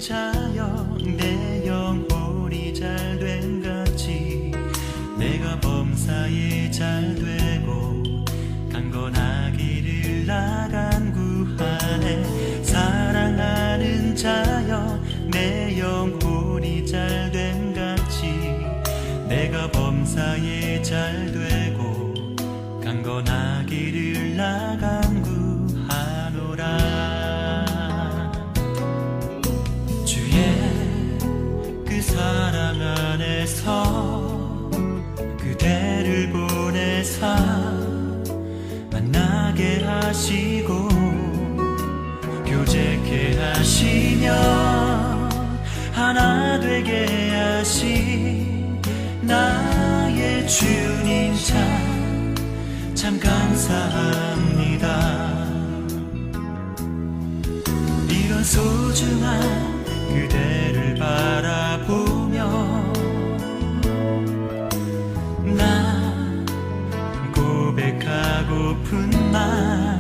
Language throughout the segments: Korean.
자여 내 영혼이 잘됨 같이 내가 범사에 잘되고 강건하기를 나간 구하네. 사랑하는 자여 내 영혼이 잘됨 같이 내가 범사에 잘되고 강건하기를 나간 구하노라. 그 사랑 안에서 그대를 보내사 만나게 하시고 교제케 하시며 하나 되게 하신 나의 주님 참 감사합니다. 이런 소중한 그대를 바라보며 나 고백하고픈 말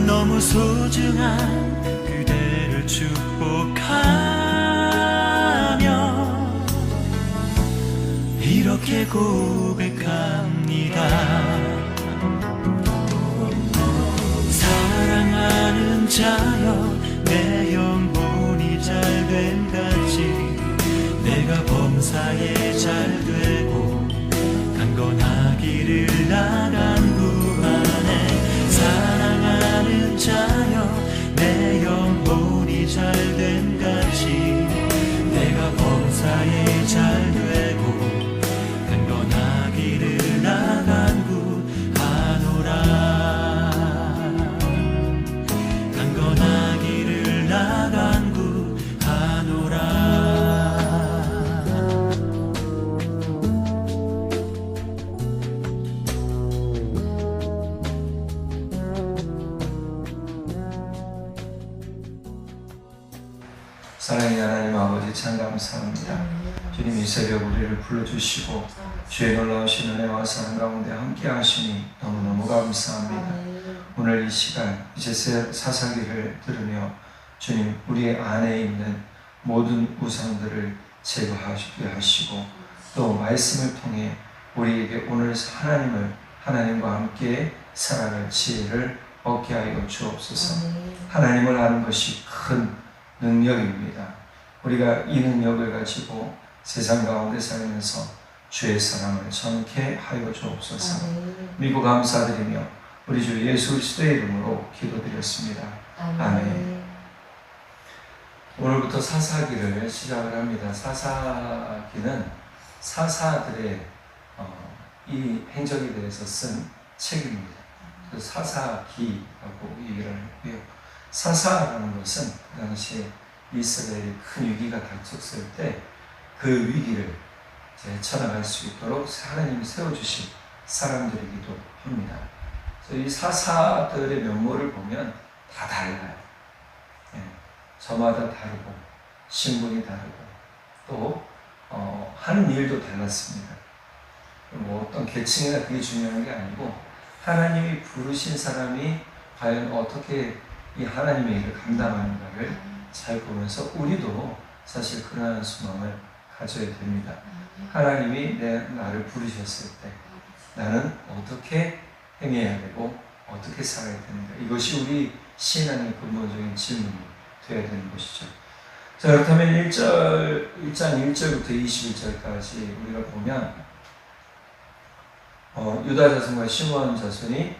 너무 소중한 그대를 축복하며 이렇게 고백합니다. 사랑하는 자여 내 영혼이 잘됨 같이 내가 범사에 잘되고 강건하기를 나간 구하네. 사랑하는 자여 내 영혼이 잘됨 같이 내가 범사에 잘되고 강건하기를 나간 구하노라. 나간 구하노라. 사랑의 하나님 아버지 참 감사합니다. 주님 이 새벽 우리를 불러주시고 주의 놀라우신 은혜와 사랑 가운데 함께 하시니 너무너무 감사합니다. 오늘 이 시간 이제 사사기를 들으며 주님 우리 안에 있는 모든 우상들을 제거하시게 하시고 또 말씀을 통해 우리에게 오늘 하나님과 함께 살아갈 지혜를 얻게 하여 주옵소서. 하나님을 아는 것이 큰 능력입니다. 우리가 이 능력을 가지고 세상 가운데 살면서 주의 사랑을 전케 하여 주옵소서. 믿고 감사드리며 우리 주 예수 그리스도의 이름으로 기도드렸습니다. 아멘. 오늘부터 사사기를 시작을 합니다. 사사기는 사사들의 이 행적에 대해서 쓴 책입니다. 사사기라고 얘기를 하고요. 사사라는 것은 그 당시에 이스라엘이 큰 위기가 닥쳤을 때 그 위기를 헤쳐나갈 수 있도록 하나님이 세워주신 사람들이기도 합니다. 이 사사들의 면모를 보면 다 달라요. 저마다 다르고 신분이 다르고 또 하는 일도 달랐습니다. 뭐 어떤 계층이나 그게 중요한 게 아니고 하나님이 부르신 사람이 과연 어떻게 이 하나님의 일을 감당하는가를 잘 보면서 우리도 사실 그러한 소망을 가져야 됩니다. 하나님이 나를 부르셨을 때 나는 어떻게 행해야 되고 어떻게 살아야 되는가, 이것이 우리 신앙의 근본적인 질문이 되어야 되는 것이죠. 자, 그렇다면 1장 1절부터 21절까지 우리가 보면 유다 자손과 시므온 자손이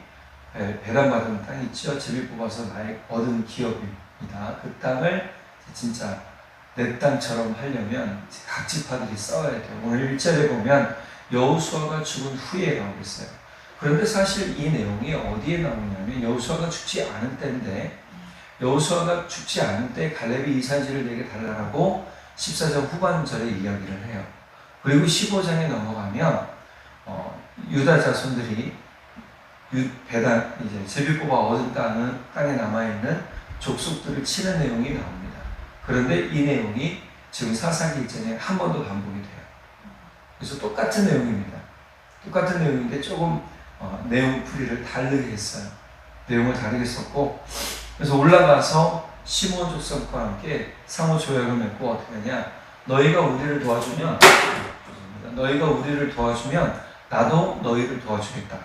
배당받은 땅이 있죠. 제비 뽑아서 얻은 기업입니다. 그 땅을 진짜 내 땅처럼 하려면 각 지파들이 싸워야 돼요. 오늘 1절에 보면 여호수아가 죽은 후에 나오고 있어요. 그런데 사실 이 내용이 어디에 나오냐면 여호수아가 죽지 않은 때인데, 여호수아가 죽지 않은 때 갈렙이 이 산지를 내게 달라고 14장 후반절에 이야기를 해요. 그리고 15장에 넘어가면 유다 자손들이 이제 제비 뽑아 얻은 땅에 남아있는 족속들을 치는 내용이 나옵니다. 그런데 이 내용이 지금 사사기 이전에 한 번 더 반복이 돼요. 그래서 똑같은 내용입니다. 똑같은 내용인데 조금 내용 풀이를 다르게 했어요. 내용을 다르게 썼고, 그래서 올라가서 시므온 족속과 함께 상호 조약을 맺고 어떻게 하냐? 너희가 우리를 도와주면 나도 너희를 도와주겠다.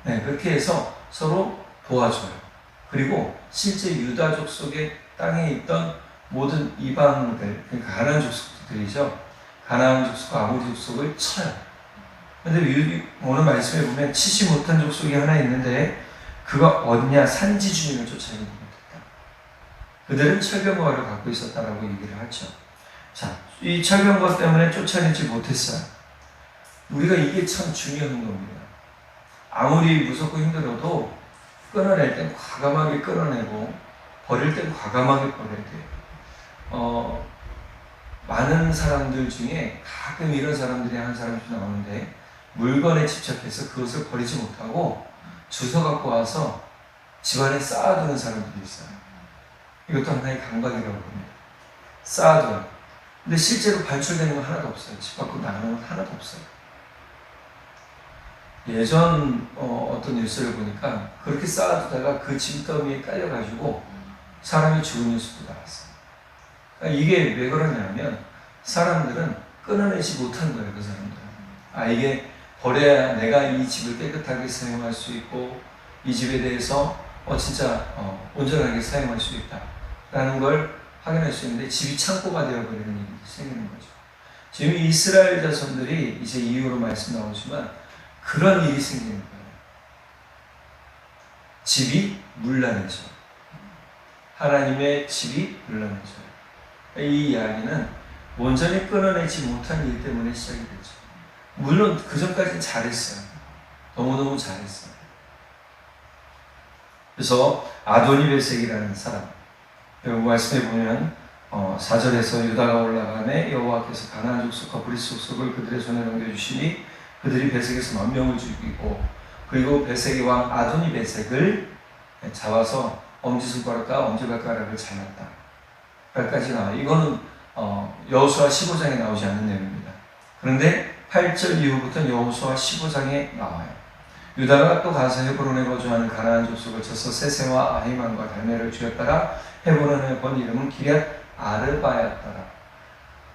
네, 그렇게 해서 서로 도와줘요. 그리고 실제 유다 족속의 땅에 있던 모든 이방들, 그러니까 가나안 족속들이죠. 가나안 족속과 아모리 족속을 쳐요. 근데 오늘 말씀에 보면 치지 못한 족속이 하나 있는데 그가 어디냐? 산지 주민을 쫓아내지 못했다. 그들은 철병거를 갖고 있었다라고 얘기를 하죠. 자, 이 철병거 때문에 쫓아내지 못했어요. 우리가 이게 참 중요한 겁니다. 아무리 무섭고 힘들어도 끊어낼 땐 과감하게 끊어내고 버릴 땐 과감하게 버려야 돼요. 많은 사람들 중에 가끔 이런 사람들이 한 사람씩 나오는데 물건에 집착해서 그것을 버리지 못하고 주워 갖고 와서 집안에 쌓아두는 사람들이 있어요. 이것도 하나의 강박이라고 합니다. 쌓아둬요. 근데 실제로 발출되는 건 하나도 없어요. 집 밖으로 나가는 건 하나도 없어요. 예전 어떤 뉴스를 보니까 그렇게 쌓아두다가 그 짐더미에 깔려가지고 사람이 죽은 뉴스도 나왔어요. 그러니까 이게 왜 그러냐면 사람들은 끊어내지 못한 거예요. 그 사람들은. 이게 버려야 내가 이 집을 깨끗하게 사용할 수 있고 이 집에 대해서 진짜 온전하게 사용할 수 있다 라는 걸 확인할 수 있는데 집이 창고가 되어버리는 일이 생기는 거죠. 지금 이스라엘 자손들이 이제 이후로 말씀 나오지만 그런 일이 생기는 거예요. 집이 물란해져. 하나님의 집이 물란해져요. 이 이야기는 온전히 끊어내지 못한 일 때문에 시작이 되죠. 물론 그 전까지는 잘했어요. 너무너무 잘했어요. 그래서 아도니베섹이라는 사람, 여기 말씀해 보면 4절에서 유다가 올라가매 여호와께서 가나안 족속과 브리스 족속을 그들의 손에 넘겨주시니 그들이 베섹에서 10,000명을 죽이고 그리고 베섹의 왕 아도니베섹을 잡아서 엄지손가락과 엄지발가락을 잘랐다. 까지 나와요. 이거는 여호수아 15장에 나오지 않는 내용입니다. 그런데 8절 이후부터는 여호수아 15장에 나와요. 유다가 또 가서 헤브론에 거주하는 가나안 족속을 쳐서 세세와 아히만과 달메를 죽였다가 헤브론의 본 이름은 기럇 아르바였더라.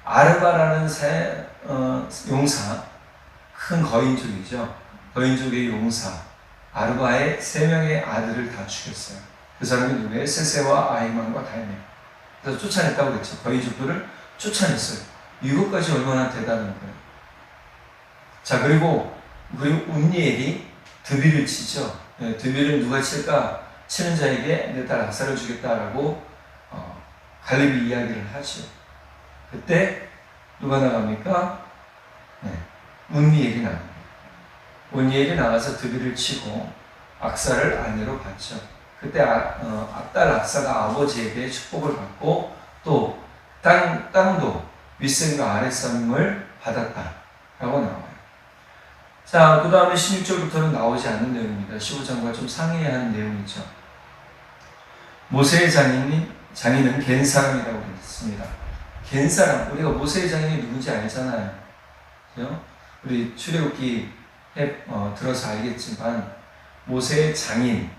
아르바라는 용사, 큰 거인족이죠. 거인족의 용사 아르바의 3명의 아들을 다 죽였어요. 그 사람이 누구예요? 세세와 아히만과 달메. 그래서 쫓아냈다고 그랬죠. 거인족들을 쫓아냈어요. 이것까지 얼마나 대단한 거예요. 자, 그리고 운니엘이 드비를 치죠. 드비를 누가 칠까? 치는 자에게 내 딸 악사를 주겠다라고 갈렙이 이야기를 하죠. 그때 누가 나갑니까? 운니엘이 나갑니다. 운니엘이 나가서 드비를 치고 악사를 아내로 받죠. 그때 딸 악사가 아버지에게 축복을 받고 또 땅도 윗셈과 아랫셈을 받았다라고 나와요. 자, 그 다음에 16절부터는 나오지 않는 내용입니다. 15장과 좀 상이한 내용이죠. 모세의 장인은 겐 사람이라고 했습니다. 겐 사람, 우리가 모세의 장인이 누군지 알잖아요. 그죠? 우리 출애굽기 들어서 알겠지만 모세의 장인,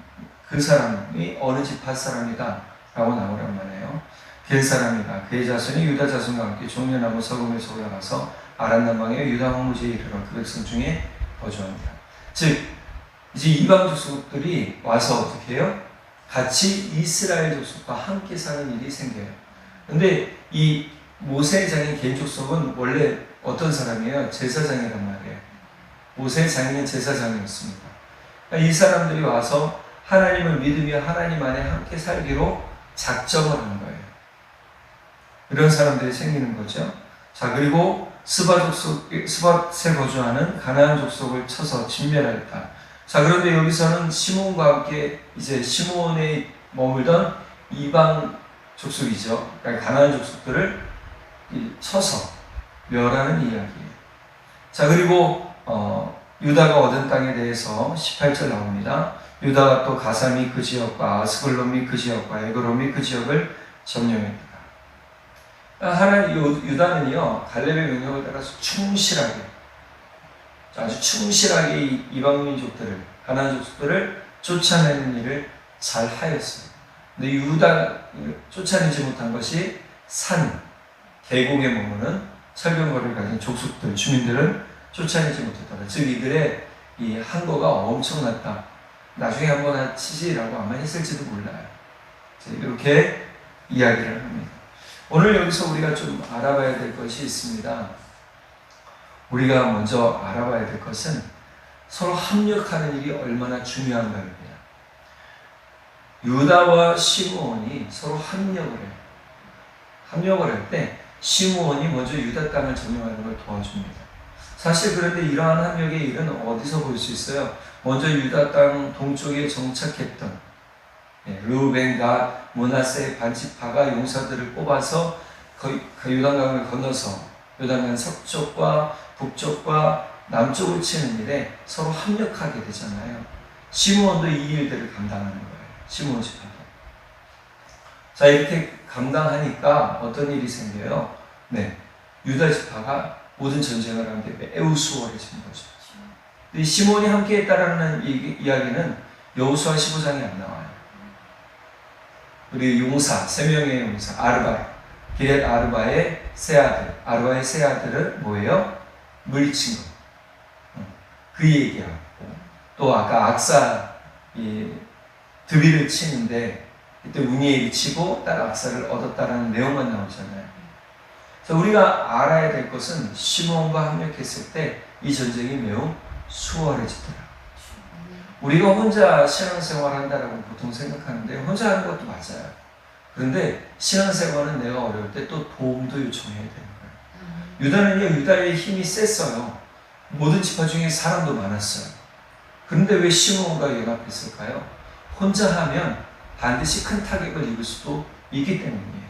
그 사람이 어느 집 밭 사람이다 라고 나오란 말이에요. 겐 사람이다. 그의 자손이 유다 자손과 함께 종려나무 서금에서 올라가서 아란 남방의 유다 황무지에 이르러 그 백성 중에 거주합니다. 즉 이제 이방 족속들이 와서 어떻게 해요? 같이 이스라엘 족속과 함께 사는 일이 생겨요. 근데 이 모세의 장인 겐 족속은 원래 어떤 사람이에요? 제사장이란 말이에요. 모세의 장인은 제사장이었습니다. 그러니까 이 사람들이 와서 하나님을 믿으며 하나님 안에 함께 살기로 작정을 한 거예요. 이런 사람들이 생기는 거죠. 자, 그리고 스밧에 거주하는 가나안 족속을 쳐서 진멸하였다. 자, 그런데 여기서는 시므온과 함께 이제 시므온에 머물던 이방 족속이죠. 그러니까 가나안 족속들을 쳐서 멸하는 이야기예요. 자, 그리고 유다가 얻은 땅에 대해서 18절 나옵니다. 유다가 또 가삼이 그 지역과 아스글론이 그 지역과 에그론이 그 지역을 점령했다. 유다는요, 갈렙의 명령을 따라서 충실하게, 아주 충실하게 이방 민족들을, 가나안 족속들을 쫓아내는 일을 잘 하였어요. 근데 유다 쫓아내지 못한 것이 산, 계곡에 머무는 철병거를 가진 족속들, 주민들은 쫓아내지 못했다. 즉 이들의 이 항거가 엄청났다. 나중에 한번 하치지라고 아마 했을지도 몰라요. 이렇게 이야기를 합니다. 오늘 여기서 우리가 좀 알아봐야 될 것이 있습니다. 우리가 먼저 알아봐야 될 것은 서로 합력하는 일이 얼마나 중요한가입니다. 유다와 시므온이 서로 합력을 해요. 합력을 할 때 시므온이 먼저 유다 땅을 점령하는 걸 도와줍니다. 사실 그런데 이러한 합력의 일은 어디서 볼 수 있어요? 먼저 유다 땅 동쪽에 정착했던 르우벤, 갓, 므낫세 반지파가 용사들을 뽑아서 요단강을 건너서 요단강 서쪽과 북쪽과 남쪽을 치는 일에 서로 합력하게 되잖아요. 시므온도 이 일들을 감당하는 거예요. 시므온 지파도. 자, 이렇게 감당하니까 어떤 일이 생겨요? 유다 지파가 모든 전쟁을 하는데 매우 수월해진 거죠. 이 시므온이 함께 했다라는 이야기는 여호수아 15장에 안 나와요. 우리 용사, 3명의 용사, 아르바, 기렛 아르바의 세 아들, 아르바의 세 아들은 뭐예요? 물리친 거. 그 얘기하고, 또 아까 악사, 드비를 치는데, 그때 우니엘이 치고 딸 악사를 얻었다라는 내용만 나오잖아요. 그래서 우리가 알아야 될 것은 시므온과 합력했을 때 이 전쟁이 매우 수월해지더라. 우리가 혼자 신앙생활 한다라고 보통 생각하는데 혼자 하는 것도 맞아요. 그런데 신앙생활은 내가 어려울 때 또 도움도 요청해야 되는 거예요. 유다는요, 유다의 힘이 셌어요. 모든 지파 중에 사람도 많았어요. 그런데 왜 시므온과 연합했을까요? 혼자 하면 반드시 큰 타격을 입을 수도 있기 때문이에요.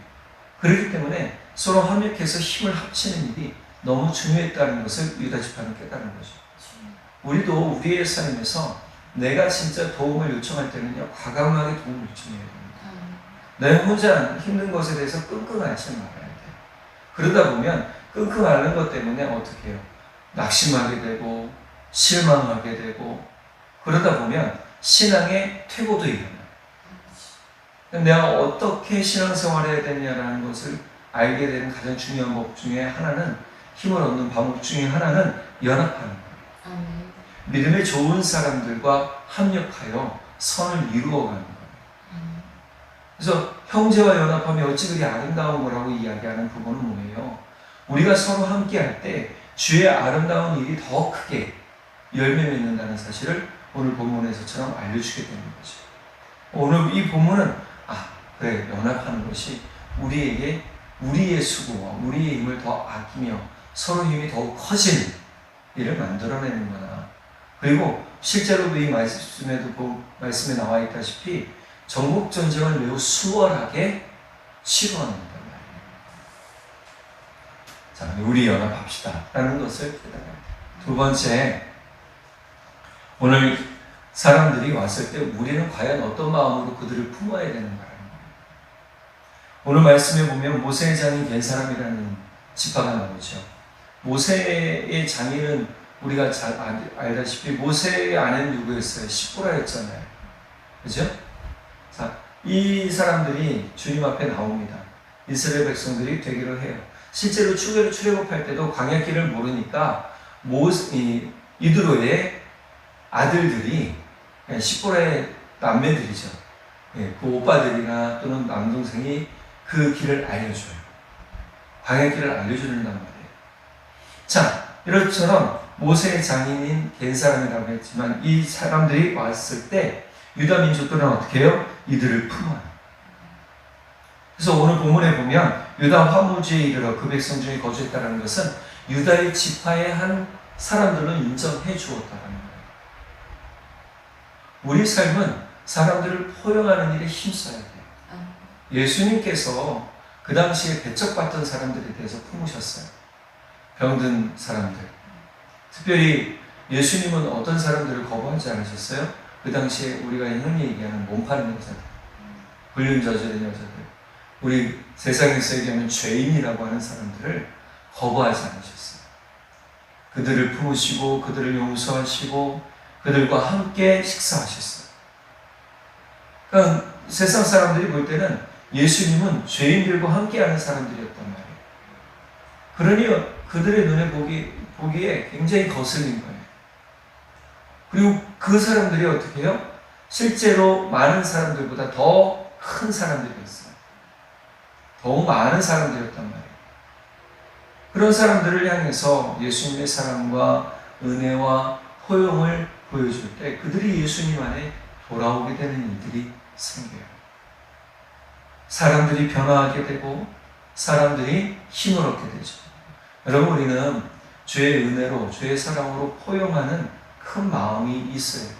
그렇기 때문에 서로 합력해서 힘을 합치는 일이 너무 중요했다는 것을 유다 지파는 깨달은 거죠. 우리도 우리의 삶에서 내가 진짜 도움을 요청할 때는요, 과감하게 도움을 요청해야 됩니다. 내가 혼자 힘든 것에 대해서 끙끙 앓지 말아야 돼요. 그러다 보면 끙끙 앓는 것 때문에 어떻게 해요? 낙심하게 되고 실망하게 되고 그러다 보면 신앙의 퇴보도 일어나요. 내가 어떻게 신앙생활을 해야 되냐라는 것을 알게 되는 가장 중요한 법 중에 하나는 힘을 얻는 방법 중에 하나는 연합하는 거예요. 믿음의 좋은 사람들과 합력하여 선을 이루어가는 거예요. 그래서 형제와 연합하면 어찌 그리 아름다운 거라고 이야기하는 부분은 뭐예요? 우리가 서로 함께할 때 주의 아름다운 일이 더 크게 열매 맺는다는 사실을 오늘 본문에서처럼 알려주게 되는 거죠. 오늘 이 본문은 그래, 연합하는 것이 우리에게 우리의 수고와 우리의 힘을 더 아끼며 서로 힘이 더욱 커지는 일을 만들어내는구나. 그리고 실제로도 이 말씀에 나와 있다시피 전국 전쟁을 매우 수월하게 치루어낸단 말이에요. 자, 우리 연합합시다 라는 것을 깨달아야 돼요. 두 번째, 오늘 사람들이 왔을 때 우리는 과연 어떤 마음으로 그들을 품어야 되는가라는 거예요. 오늘 말씀에 보면 모세의 장인 겐사람이라는 지파가 나오죠. 모세의 장인은 우리가 잘 알다시피 모세의 아내는 누구였어요? 시보라였잖아요. 그죠? 자, 이 사람들이 주님 앞에 나옵니다. 이스라엘 백성들이 되기를 해요. 실제로 출애굽할 때도 광야길을 모르니까 이드로의 아들들이 시보라의 남매들이죠. 그 오빠들이나 또는 남동생이 그 길을 알려줘요. 광야길을 알려주는단 말이에요. 자, 이렇처럼 모세의 장인인 겐사람이라고 했지만 이 사람들이 왔을 때 유다 민족들은 어떻게 해요? 이들을 품어요. 그래서 오늘 본문에 보면 유다 화무지에 이르러 그 백성 중에 거주했다는 것은 유다의 지파의 한 사람들로 인정해 주었다는 거예요. 우리 삶은 사람들을 포용하는 일에 힘써야 돼요. 예수님께서 그 당시에 배척받던 사람들에 대해서 품으셨어요. 병든 사람들. 특별히 예수님은 어떤 사람들을 거부하지 않으셨어요? 그 당시에 우리가 흔히 얘기하는 몸 파는 여자들, 불륜 저지른 여자들, 우리 세상에서 얘기하면 죄인이라고 하는 사람들을 거부하지 않으셨어요. 그들을 품으시고 그들을 용서하시고 그들과 함께 식사하셨어요. 그러니까 세상 사람들이 볼 때는 예수님은 죄인들과 함께하는 사람들이었단 말이에요. 그러니 그들의 눈에 보기에 굉장히 거슬린 거예요. 그리고 그 사람들이 어떻게 해요? 실제로 많은 사람들보다 더 큰 사람들이었어요. 더욱 많은 사람들이었단 말이에요. 그런 사람들을 향해서 예수님의 사랑과 은혜와 포용을 보여줄 때 그들이 예수님 안에 돌아오게 되는 일들이 생겨요. 사람들이 변화하게 되고 사람들이 힘을 얻게 되죠. 여러분, 우리는 주의 은혜로 주의 사랑으로 포용하는 큰 마음이 있어야 됩니다.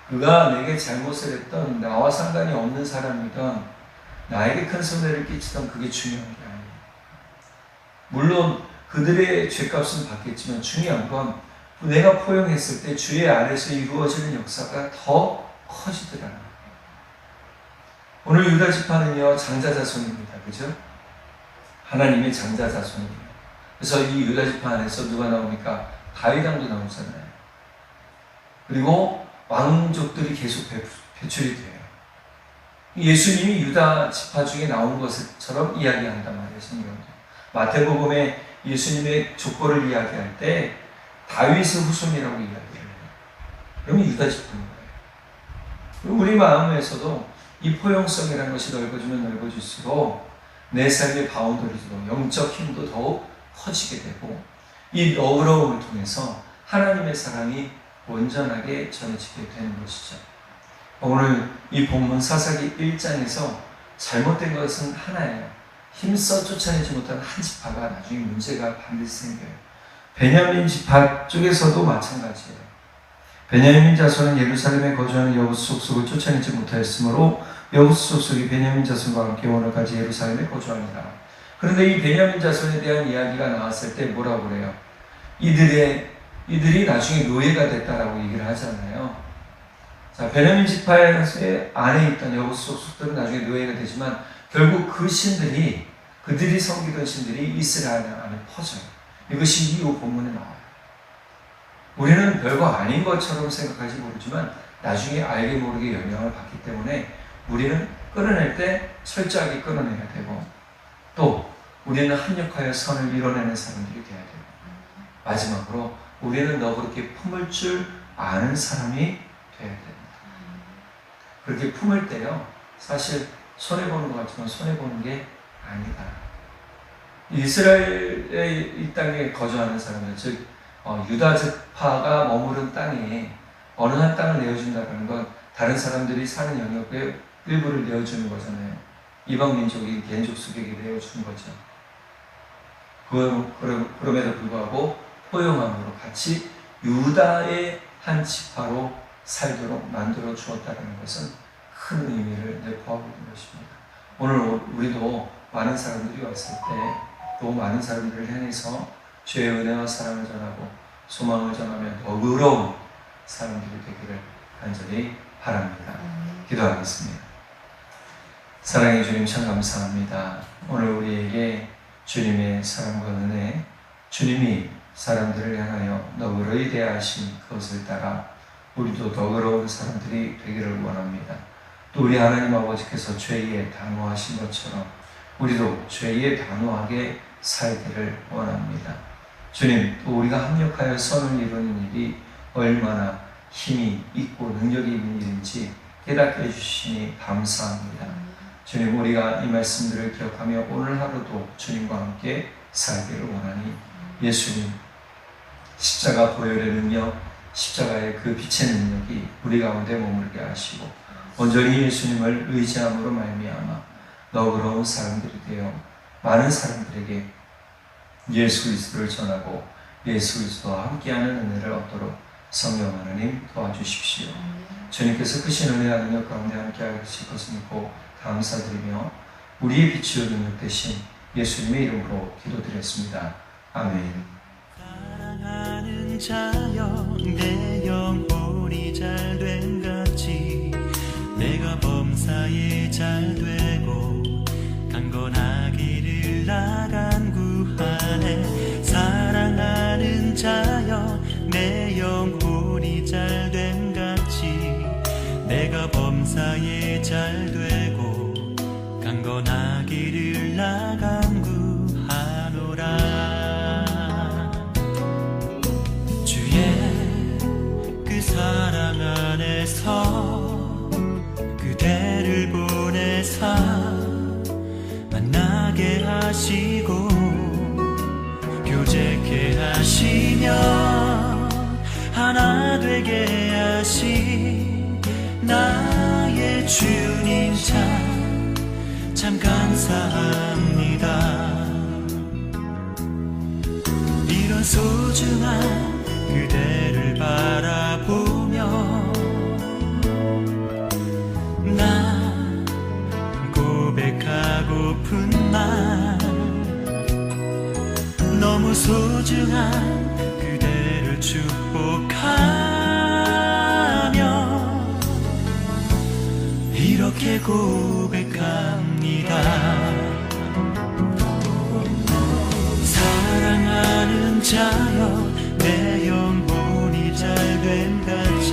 그가 내게 잘못을 했던 나와 상관이 없는 사람이든 나에게 큰 손해를 끼치던 그게 중요한 게 아니에요. 물론 그들의 죄값은 받겠지만 중요한 건 내가 포용했을 때 주의 안에서 이루어지는 역사가 더 커지더라는 거예요. 오늘 유다 지파는요, 장자 자손입니다. 그죠? 하나님의 장자 자손이에요. 그래서 이 유다 지파 안에서 누가 나오니까 다윗 왕도 나오잖아요. 그리고 왕족들이 계속 배출이 돼요. 예수님이 유다 지파 중에 나온 것처럼 이야기한단 말이에요, 성경도. 마태복음에 예수님의 족보를 이야기할 때 다윗의 후손이라고 이야기를 해요. 그러면 유다 지파인 거예요. 그리고 우리 마음에서도 이 포용성이라는 것이 넓어지면 넓어질수록 내 삶의 바운더리도 영적 힘도 더욱 커지게 되고 이 너그러움을 통해서 하나님의 사랑이 온전하게 전해지게 되는 것이죠. 오늘 이 본문 사사기 1장에서 잘못된 것은 하나예요. 힘써 쫓아내지 못한 한 지파가 나중에 문제가 반드시 생겨요. 베냐민 지파 쪽에서도 마찬가지예요. 베냐민 자손은 예루살렘에 거주하는 여호수 족속을 쫓아내지 못하였으므로 여호수 족속이 베냐민 자손과 함께 오늘까지 예루살렘에 거주합니다. 그런데 이 베냐민 자손에 대한 이야기가 나왔을 때 뭐라고 그래요? 이들이 나중에 노예가 됐다라고 얘기를 하잖아요. 자, 베냐민 지파의 안에 있던 여호수 족속들은 나중에 노예가 되지만 결국 그 신들이 그들이 섬기던 신들이 이스라엘 안에 퍼져요. 이것이 이후 본문에 나와요. 우리는 별거 아닌 것처럼 생각할지 모르지만 나중에 알게 모르게 영향을 받기 때문에 우리는 끊어낼 때 철저하게 끊어내야 되고 또 우리는 합력하여 선을 이뤄내는 사람들이 되어야 되고 마지막으로 우리는 너그럽게 품을 줄 아는 사람이 되어야 됩니다. 그렇게 품을 때요, 사실 손해보는 것 같지만 손해보는 게 아니다. 이스라엘의 이 땅에 거주하는 사람들, 즉 유다 지파가 머무른 땅에 어느 한 땅을 내어준다는 건 다른 사람들이 사는 영역의 일부를 내어주는 거잖아요. 이방 민족이 개인족 수객에 내어주는 거죠. 그럼에도 불구하고 포용함으로 같이 유다의 한 지파로 살도록 만들어 주었다는 것은 큰 의미를 내포하고 있는 것입니다. 오늘 우리도 많은 사람들이 왔을 때 또 많은 사람들을 향해서 주의 은혜와 사랑을 전하고 소망을 전하며 너그러운 사람들이 되기를 간절히 바랍니다. 기도하겠습니다. 사랑의 주님, 참 감사합니다. 오늘 우리에게 주님의 사랑과 은혜, 주님이 사람들을 향하여 너그러이 대하신 그것을 따라 우리도 너그러운 사람들이 되기를 원합니다. 또 우리 하나님 아버지께서 죄에 단호하신 것처럼 우리도 죄에 단호하게 살기를 원합니다. 주님, 또 우리가 합력하여 선을 이루는 일이 얼마나 힘이 있고 능력이 있는 일인지 깨닫게 해주시니 감사합니다. 주님, 우리가 이 말씀들을 기억하며 오늘 하루도 주님과 함께 살기를 원하니 예수님, 십자가 보혈의 능력, 십자가의 그 빛의 능력이 우리 가운데 머물게 하시고 온전히 예수님을 의지함으로 말미암아 너그러운 사람들이 되어 많은 사람들에게 예수 그리스도를 전하고 예수 그리스도와 함께하는 은혜를 얻도록 성령 하나님 도와주십시오. 주님께서 크신 은혜와 능력 가운데 함께 하실 것을 믿고 감사드리며 우리의 빛이요 능력 되신 예수님의 이름으로 기도드렸습니다. 아멘. 사랑하는 자여, 내 영혼이 잘된 같이 내가 범사에 잘되고 강건하기를 나간 구하네. 사랑하는 자여, 내 영혼이 잘된 같이 내가 범사에 강건하기를 나 간구하노라. 주의 그 사랑 안에서 그대를 보내사 만나게 하시고 교제케 하시며 하나 되게 하신 나의 주님 참 감사합니다. 이런 소중한 그대를 바라보며 나 고백하고픈 말, 너무 소중한 그대를 축복하며 이렇게 고백합니다. 사랑하는 자여, 내 영혼이 잘됨 같이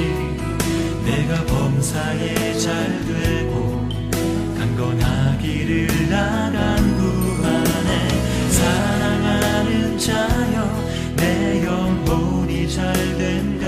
내가 범사에 잘되고 강건하기를 나 간구하네. 사랑하는 자여, 내 영혼이 잘됨